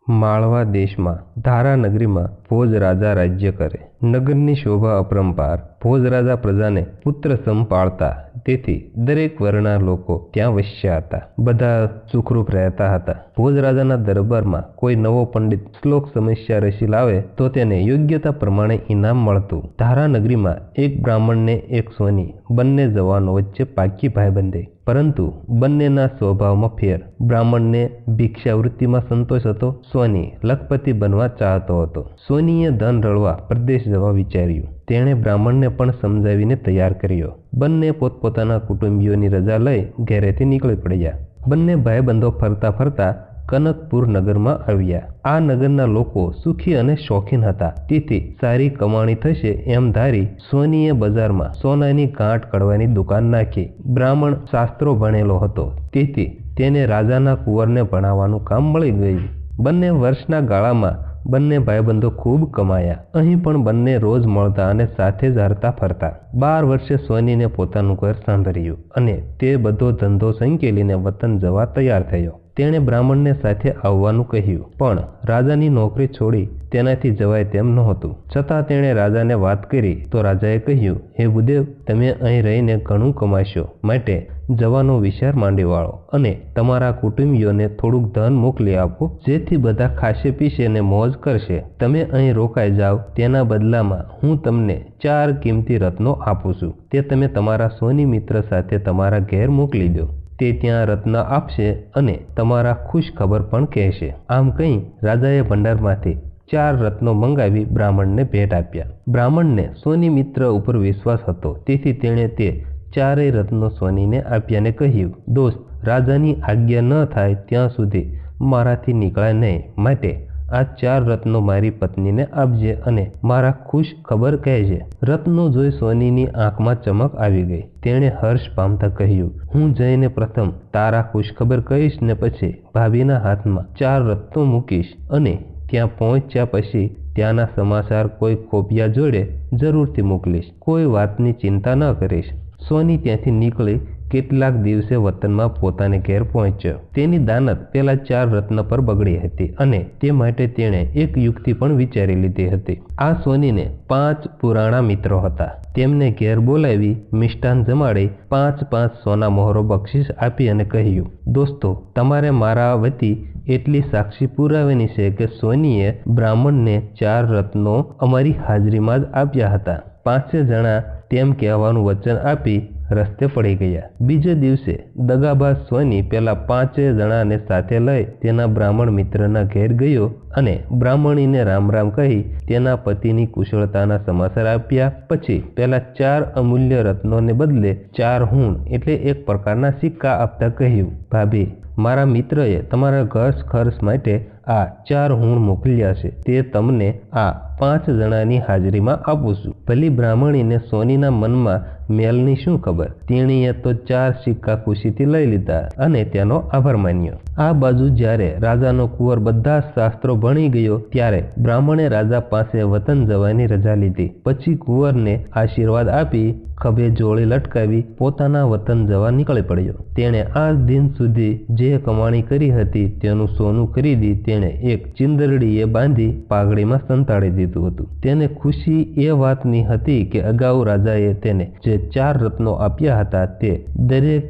માળવા દેશમાં ધારા નગરીમાં ભોજ રાજા રાજ્ય કરે. નગરની શોભા અપરંપાર. ભોજ રાજા પ્રજાને પુત્ર સમ પાળતા, તેથી દરેક વર્ણના લોકો ત્યાં વસ્યા હતા. બધા સુખરૂપ રહેતા હતા. ભોજ રાજાના દરબારમાં કોઈ નવો પંડિત શ્લોક સમસ્યા રચી લાવે તો તેને યોગ્યતા પ્રમાણે ઇનામ મળતું. ધારા નગરીમાં એક બ્રાહ્મણને એક સોની, બંને જવાનો વચ્ચે પાકી ભાઈબંધી. પરંતુ બંનેના સ્વભાવમાં ફેર. બ્રાહ્મણને ભિક્ષાવૃત્તિમાં સંતોષ હતો. સોની લખપતિ બનવા ચાહતો હતો. સોનીએ ધન રળવા પ્રદેશ જવા વિચાર્યું. તેણે બ્રાહ્મણને પણ સમજાવીને તૈયાર કર્યો. બંને પોતપોતાના કુટુંબીઓની રજા લઈ ઘેરેથી નીકળી પડ્યા. બંને ભાઈબંધો ફરતા ફરતા કનકપુર નગરમાં આવ્યા. આ નગરના લોકો સુખી અને શોખીન હતા. તેથી સારી કમાણી થશે એમ ધારી સોનીએ બજારમાં સોનાની ગાંઠ કડવાની દુકાન નાખી. બ્રાહ્મણ શાસ્ત્રો ભણેલો હતો, તેથી તેને રાજાના કુંવરને ભણાવવાનું કામ મળી ગયું. બંને વર્ષના ગાળામાં બંને ભાઈબંધો ખૂબ કમાયા. અહીં પણ બંને રોજ મળતા અને સાથે જ હરતા ફરતા. 12 વર્ષે સોનીને પોતાનું ઘર સાંભળ્યું અને તે બધો ધંધો સંકેલીને વતન જવા તૈયાર થયો. તેણે બ્રાહ્મણને સાથે આવવાનું કહ્યું, પણ રાજાની નોકરી છોડી તેનાથી જવાય તેમ નહોતું. છતાં તેણે રાજાને વાત કરી તો રાજાએ કહ્યું, હે ભૂદેવ, તમે અહીં રહીને ઘણું કમાશો, માટે જવાનો વિચાર માંડી વાળો અને તમારા કુટુંબીઓને થોડુંક ધન મોકલી આપો, જેથી બધા ખાશે પીશે ને મોજ કરશે. તમે અહીં રોકાઈ જાઓ, તેના બદલામાં હું તમને 4 કિંમતી રત્નો આપું છું. તે તમે તમારા સોની મિત્ર સાથે તમારા ઘેર મોકલી દો. તે ત્યાં રત્ન આપશે અને તમારા ખુશ ખબર પણ કહેશે. આમ કહી રાજાએ ભંડારમાંથી 4 રત્નો મંગાવી બ્રાહ્મણને ભેટ આપ્યા. બ્રાહ્મણને સોની મિત્ર ઉપર વિશ્વાસ હતો, તેથી તેણે તે 4 રત્નો સોનીને આપ્યાને કહ્યું, દોસ્ત, રાજાની આજ્ઞા ન થાય ત્યાં સુધી મારાથી નીકળાય નહીં, માટે આ 4 રત્નો મારી પત્નીને આપજે અને મારા ખુશ ખબર કહેજે. રત્નો જોઈ સોનીની આંખમાં ચમક આવી ગઈ. તેણે હર્ષ પામતા કહ્યું, હું જઈને પ્રથમ તારા ખુશખબર કહીશ ને પછી ભાભીના હાથમાં 4 રત્નો મૂકીશ અને ત્યાં પહોંચ્યા પછી ત્યાંના સમાચાર કોઈ ખોપિયા જોડે જરૂરથી મોકલીશ. કોઈ વાતની ચિંતા ન કરીશ. સોની ત્યાંથી નીકળી કેટલાક દિવસે વતનમાં પોતાને ઘેર પહોંચ્યો. તેની દાનત પેલા 4 રત્ન પર બગડી હતી અને તે માટે તેણે એક યુક્તિ પણ વિચારી લીધી હતી. આ સોનીને 5 પુરાણા મિત્રો હતા. તેમને ઘેર બોલાવી મિષ્ટાન જમાડી 5 સોના મોહરો બક્ષિસ આપી અને કહ્યું, દોસ્તો, તમારે મારા વતી એટલી સાક્ષી પુરાવાની છે કે સોનીએ બ્રાહ્મણને 4 રત્નો અમારી હાજરીમાં જ આપ્યા હતા. 5 જણા તેમ કહેવાનું વચન આપી રસ્તે પડી ગયા. બીજે દિવસે દગાબાજ સોની પેલા 5 જણાને સાથે લઈ તેના બ્રાહ્મણ મિત્રના ઘેર ગયો અને બ્રાહ્મણીને રામ રામ કહી તેના પતિની કુશળતાના સમાચાર આપ્યા. પછી પેલા 4 અમૂલ્ય રત્નોને બદલે 4 હુણ એટલે એક પ્રકારના સિક્કા આપતા કહ્યું, ભાભી, મારા મિત્રએ તમારા ઘર ખર્ચ માટે આ 4 હુણ મોકલ્યા છે. તે તમને આ 5 જણાની હાજરીમાં આપું છું. ભલી બ્રાહ્મણીને સોનીના મનમાં મેલની શું ખબર. તેણીએ તો 4 સિક્કા ખુશીથી લઈ લીધા અને તેનો આભાર માન્યો. આ બાજુ જ્યારે રાજાનો કુંવર બધા શાસ્ત્રો ભણી ગયો ત્યારે બ્રાહ્મણે રાજા પાસે વતન જવાની રજા લીધી. પછી કુંવરને આશીર્વાદ આપી ખભે જોળી લટકાવી પોતાના વતન જવા નીકળી પડ્યો. તેણે આજ દિન સુધી જે કમાણી કરી હતી તેનું સોનું ખરીદી તેણે એક ચિંદરડીએ બાંધી પાઘડીમાં સંતાડી દીધું હતું. તેને ખુશી એ વાતની હતી કે અગાઉ રાજાએ તેને જે 4 રત્નો આપ્યા હતા તે દરેક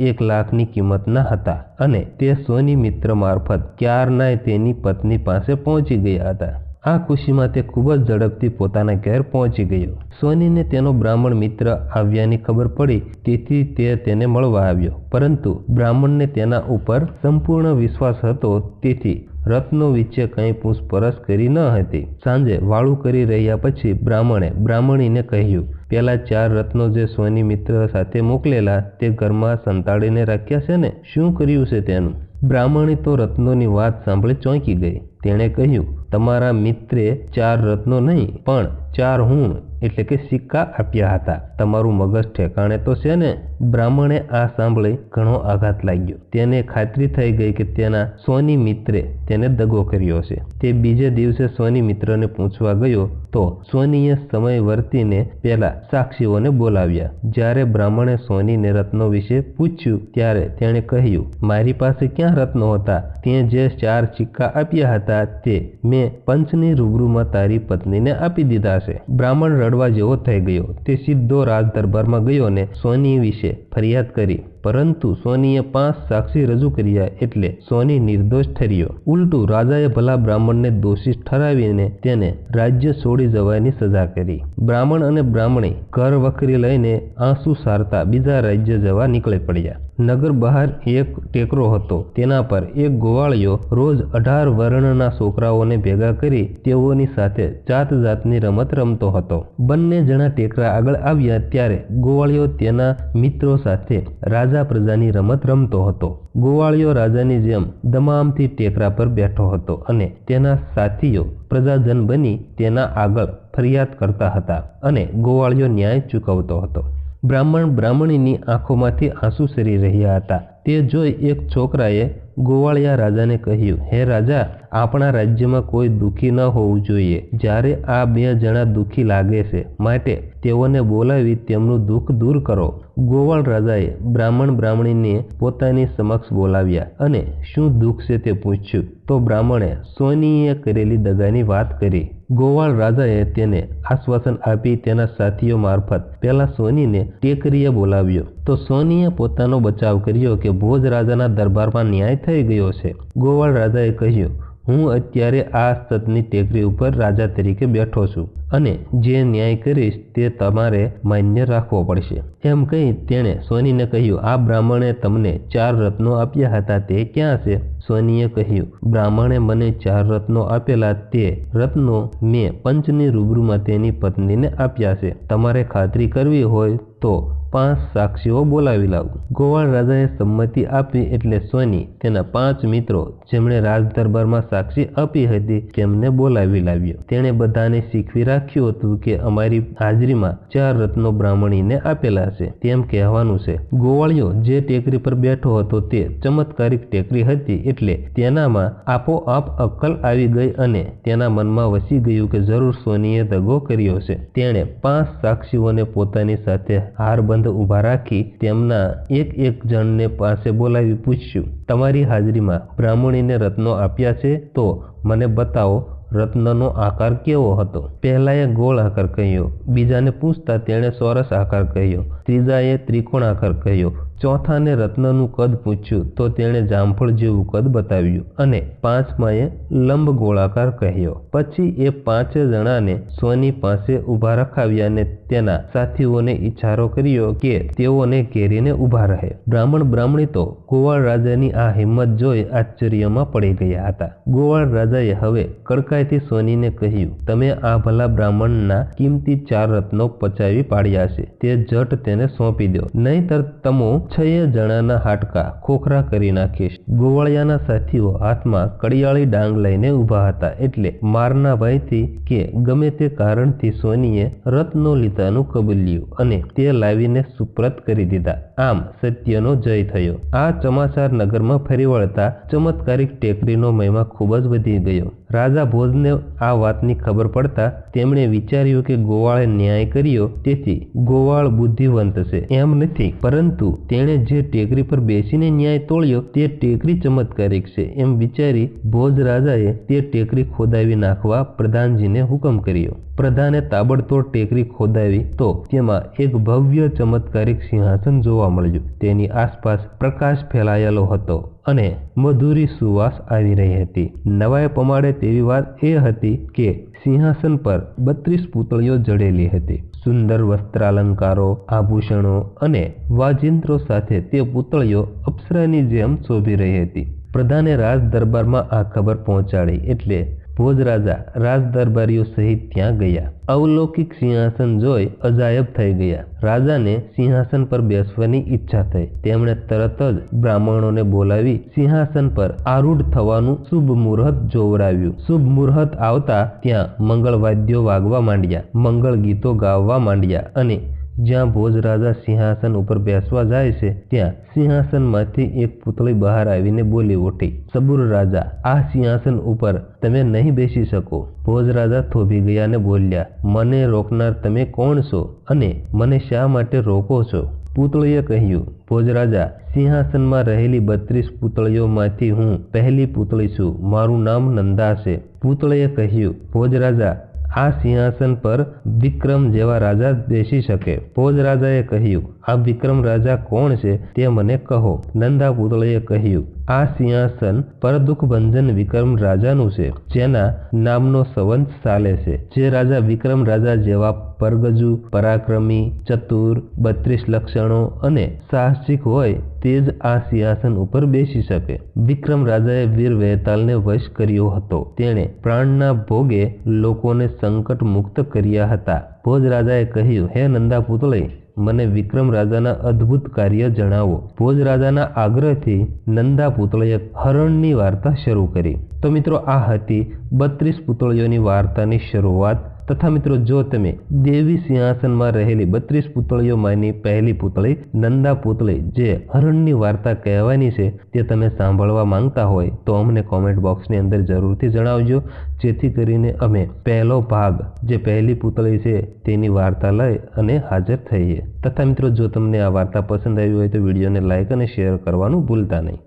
1 લાખની કિંમતના હતા અને તે સોની મિત્ર મારફત ક્યારનાય તેની પત્ની પાસે પહોંચી ગયા હતા. આ ખુશીમાં તે ખૂબ જ ઝડપથી પોતાના ઘેર પહોંચી ગયો. સોનીને તેનો બ્રાહ્મણ મિત્ર આવ્યાની ખબર પડી, તેથી તે તેને મળવા આવ્યો. પરંતુ બ્રાહ્મણને તેના ઉપર સંપૂર્ણ વિશ્વાસ હતો, તેથી રત્નો વિશે કંઈ પૂછપરછ કરી ન હતી. સાંજે વાળું કરી રહ્યા પછી બ્રાહ્મણે બ્રાહ્મણીને કહ્યું, પેલા 4 રત્નો જે સોની મિત્ર સાથે મોકલેલા તે ઘરમાં સંતાડીને રાખ્યા છે ને? શું કર્યું છે તેનું? બ્રાહ્મણી તો રત્નોની વાત સાંભળી ચોંકી ગઈ. તેણે કહ્યું, તમારા મિત્રે 4 રત્નો નહીં પણ 4 હુણ એટલે કે સિક્કા આપ્યા હતા. તમારું મગજ ઠેકાણે તો છે ને? બ્રાહ્મણે આ સાંભળી ઘણો આઘાત લાગ્યો. તેને ખાતરી થઈ ગઈ કે તેના સોની મિત્રે તેને દગો કર્યો છે. તે બીજે દિવસે સોની મિત્રને પૂછવા ગયો તો સોનીએ સમય વર્તીને પેલા સાક્ષીઓને બોલાવ્યા. જ્યારે બ્રાહ્મણે સોનીને રત્નો વિશે પૂછ્યું ત્યારે તેણે કહ્યું, મારી પાસે ક્યાં રત્નો હતા? તે જે 4 સિક્કા આપ્યા હતા તે મેં પંચની રૂબરૂમાં તારી પત્નીને આપી દીધા છે. બ્રાહ્મણ રડવા જેવો થઈ ગયો. તે સીધો રાજ દરબારમાં ગયો ને સોની વિશે ફરિયાદ કરી. પરંતુ સોનીએ 5 સાક્ષી રજૂ કર્યા એટલે સોની નિર્દોષ ઠર્યો. ઉલટું રાજાએ ભલા બ્રાહ્મણને દોષિત ઠરાવીને તેને રાજ્ય છોડી જવાની સજા કરી. બ્રાહ્મણ અને બ્રાહ્મણી ઘર વખરી લઈને આંસુ સારતા બીજા રાજ્ય જવા નીકળી પડ્યા. નગર બહાર એક ટેકરો હતો. તેના પર એક ગોવાળિયો રોજ 18 વર્ણના છોકરાઓને ભેગા કરી તેઓની સાથે જાત જાતની રમત રમતો હતો. બંને જણા ટેકરા આગળ આવ્યા ત્યારે ગોવાળિયો તેના મિત્રો સાથે રાજા પ્રજાની રમત રમતો હતો. ગોવાળિયો રાજાની જેમ દમામથી ટેકરા પર બેઠો હતો અને તેના સાથીઓ પ્રજાજન બની તેના આગળ ફરિયાદ કરતા હતા અને ગોવાળિયો ન્યાય ચૂકવતો હતો. બ્રાહ્મણ બ્રાહ્મણીની આંખોમાંથી આંસુ સરી રહ્યા હતા. તે જોઈ એક છોકરાએ ગોવાળિયા રાજાને કહ્યું, હે રાજા, આપણા રાજ્યમાં કોઈ દુઃખી ન હોવું જોઈએ. જ્યારે આ 2 જણા દુઃખી લાગે છે માટે તેઓને બોલાવી તેમનું દુઃખ દૂર કરો. ગોવાળ રાજાએ બ્રાહ્મણ બ્રાહ્મણીને પોતાની સમક્ષ બોલાવ્યા અને શું દુઃખ છે તે પૂછ્યું તો બ્રાહ્મણે સોનીએ કરેલી દગાની વાત કરી. ગોવાળ રાજાએ તેને આશ્વાસન આપી તેના સાથીઓ મારફત પેલા સોનીને ટેકરીએ બોલાવ્યો તો સોનીએ પોતાનો બચાવ કર્યો કે ભોજ રાજાના દરબારમાં ન્યાય થઈ ગયો છે. ગોવાળ રાજાએ કહ્યું, હું અત્યારે આ સતની ટેકરી ઉપર રાજા તરીકે બેઠો છું અને જે ન્યાય કરીશ તે તમારે માન્ય રાખવો પડશે. એમ કહી તેણે સોનીને કહ્યું, આ બ્રાહ્મણે તમને 4 રત્નો આપ્યા હતા તે ક્યાં છે? સોનીએ કહ્યું, બ્રાહ્મણે મને 4 રત્નો આપેલા તે રત્નો મેં પંચની રૂબરૂમાં તેની પત્નીને આપ્યા છે. તમારે ખાતરી કરવી હોય તો 5 સાક્ષીઓ બોલાવી લાવું. ગોવાળ રાજાએ સંમતિ આપી એટલે સોની તેના 5 મિત્રો જેમણે રાજ દરબારમાં સાક્ષી આપી હતી તેમને બોલાવી લાવ્યો. તેણે બધાને શીખવી રાખ્યું હતું કે અમારી હાજરીમાં 4 રત્નો બ્રાહ્મણીને આપેલા છે તેમ કહેવાનું છે. ગોવાળિયો જે ટેકરી પર બેઠો હતો તે ચમત્કારિક ટેકરી હતી એટલે તેનામાં આપોઆપ અક્કલ આવી ગઈ અને તેના મનમાં વસી ગયું કે જરૂર સોનીએ દગો કર્યો છે. તેણે 5 સાક્ષીઓને પોતાની સાથે હારબંધ ઉભા રાખી તેમના એક જણને પાસે બોલાવી પૂછ્યું, તમારી હાજરીમાં બ્રાહ્મણીને રત્નો આપ્યા છે તો મને બતાવો રત્નનો આકાર કેવો હતો? પહેલાએ ગોળ આકાર કહ્યો, બીજાને પૂછતા તેણે ચોરસ આકાર કહ્યો, ત્રીજાએ ત્રિકોણ આકાર કહ્યો, ચોથાને રત્નનું કદ પૂછ્યું તો તેણે જામફળ જેવું કદ બતાવ્યું અને 5માએ લંબ ગોળાકાર કહ્યો. પછી એ 5 જણાને સોની પાસે ઊભા રખાવ્યા અને તેના સાથીઓને ઈશારો કર્યો કે તેઓને ઘેરીને ઊભા રહે. બ્રાહ્મણ બ્રાહ્મણી તો ગોવાળ રાજાની આ હિંમત જોઈ આશ્ચર્યમાં પડી ગયા હતા. ગોવાળ રાજાએ હવે કડકાઈથી સોનીને કહ્યું, તમે આ ભલા બ્રાહ્મણના કિંમતી 4 રત્નો પચાવી પાડ્યા છે તે ઝટ તેને સોંપી દો, નહીંતર તમો 6 જણાના હાડકા ખોખરા કરી નાખીશ. ગોવાળિયાના સાથીઓ હાથમાં કડિયાળી ડાંગ લઈને ઊભા હતા એટલે મારના ભયથી કે ગમે તે કારણથી સોનીએ રત્નો લીધાનું કબૂલ્યું અને તે લાવીને સુપ્રત કરી દીધા. આમ સત્યનો જય થયો. આ સમાચાર નગરમાં ફરી વળતા ચમત્કારિક ટેકરીનો મહિમા ખૂબ જ વધી ગયો. રાજા ભોજને આ વાતની ખબર પડતા તેમણે વિચાર્યું કે ગોવાળે ન્યાય કર્યો તેથી ગોવાળ બુદ્ધિવંત છે એમ નથી, પરંતુ તેણે જે ટેકરી પર બેસીને ન્યાય તોળ્યો તે ટેકરી ચમત્કારિક છે એમ વિચારી ભોજ રાજાએ તે ટેકરી ખોદાવી નાખવા પ્રધાનજીને હુકમ કર્યો. પ્રધાને તાબડતોડ ટેકરી ખોદાવી તો તેમાં એક ભવ્ય ચમત્કારિક સિંહાસન જોવા મળ્યું. તેની આસપાસ પ્રકાશ ફેલાયેલો હતો અને મધુરી સુવાસ આવી રહી હતી. નવાઈ પમાડે તેવી વાત એ હતી કે સિંહાસન પર 32 પૂતળીઓ જડેલી હતી. સુંદર વસ્ત્રાલંકારો, આભૂષણો અને વાજિંત્રો સાથે તે પૂતળીઓ અપ્સરાની જેમ શોભી રહી હતી. પ્રધાને રાજ દરબારમાં આ ખબર પહોંચાડી એટલે ભોજ રાજા રાજ દરબારીઓ સહિત ત્યાં ગયા. અવલૌકિક સિંહાસન જોઈ અજાયબ થઈ ગયા. રાજાને સિંહાસન પર બેસવાની ઈચ્છા થઈ. તેમણે તરત જ બ્રાહ્મણોને બોલાવી સિંહાસન પર આરૂઢ થવાનું શુભ મુહૂર્ત જોવડાવ્યું. શુભ મુહૂર્ત આવતા ત્યાં મંગળ વાદ્યો વાગવા માંડ્યા, મંગળ ગીતો ગાવા માંડ્યા અને જ્યાં ભોજ રાજા સિંહાસન ઉપર બેસવા જાય છે ત્યાં સિંહાસનમાંથી એક પુતળી બહાર આવીને બોલી ઉઠી, સબુર રાજા, આ સિંહાસન ઉપર તમે નહીં બેસી શકો. ભોજ રાજા થોભી ગયા અને બોલ્યા, મને રોકનાર તમે કોણ છો અને મને શા માટે રોકો છો? પુતળીએ કહ્યું, ભોજ રાજા, સિંહાસનમાં રહેલી 32 પુતળીઓમાંથી હું પહેલી પુતળી છું. મારું નામ નંદા છે. પુતળીએ કહ્યું, ભોજ રાજા, આ સિંહાસન પર વિક્રમ જેવા રાજા બેસી શકે. ભોજ રાજાએ કહ્યું, આ વિક્રમ રાજા કોણ છે તે મને કહો. નંદા પુતળીએ કહ્યું, આ સિંહાસન પરદુઃખભંજન વિક્રમ રાજાનું છે, જેના નામનો સંવંત ચાલે છે. જે રાજા વિક્રમ રાજા જેવા પરગજુ, પરાક્રમી, ચતુર, 32 લક્ષણો અને સાહસિક હોય તે જ આ સિંહાસન ઉપર બેસી શકે. વિક્રમ રાજાએ વીર વૈતાલને વશ કર્યો હતો. તેણે પ્રાણના ભોગે લોકોને સંકટ મુક્ત કર્યા હતા. ભોજ રાજાએ કહ્યું, હે નંદા પુતળી, મને વિક્રમ રાજાના અદ્ભુત કાર્ય જણાવો. ભોજ રાજાના આગ્રહથી નંદા પુતળીએ હરણની વાર્તા શરૂ કરી. તો મિત્રો, આ હતી 32 પુતળીઓની વાર્તાની શરૂઆત. તથા મિત્રો, જો તમે દેવી સિંહાસનમાં રહેલી 32 પુતળીઓમાંની પહેલી પુતળી નંદા પુતળી જે હરણની વાર્તા કહેવાની છે તે તમે સાંભળવા માંગતા હોય તો અમને કોમેન્ટ બોક્સની અંદર જરૂરથી જણાવજો, જેથી કરીને અમે પહેલો ભાગ જે પહેલી પુતળી છે તેની વાર્તા લઈ અને હાજર થઈએ. તથા મિત્રો, જો તમને આ વાર્તા પસંદ આવી હોય તો વિડીયોને લાઇક અને શેર કરવાનું ભૂલતા નહીં.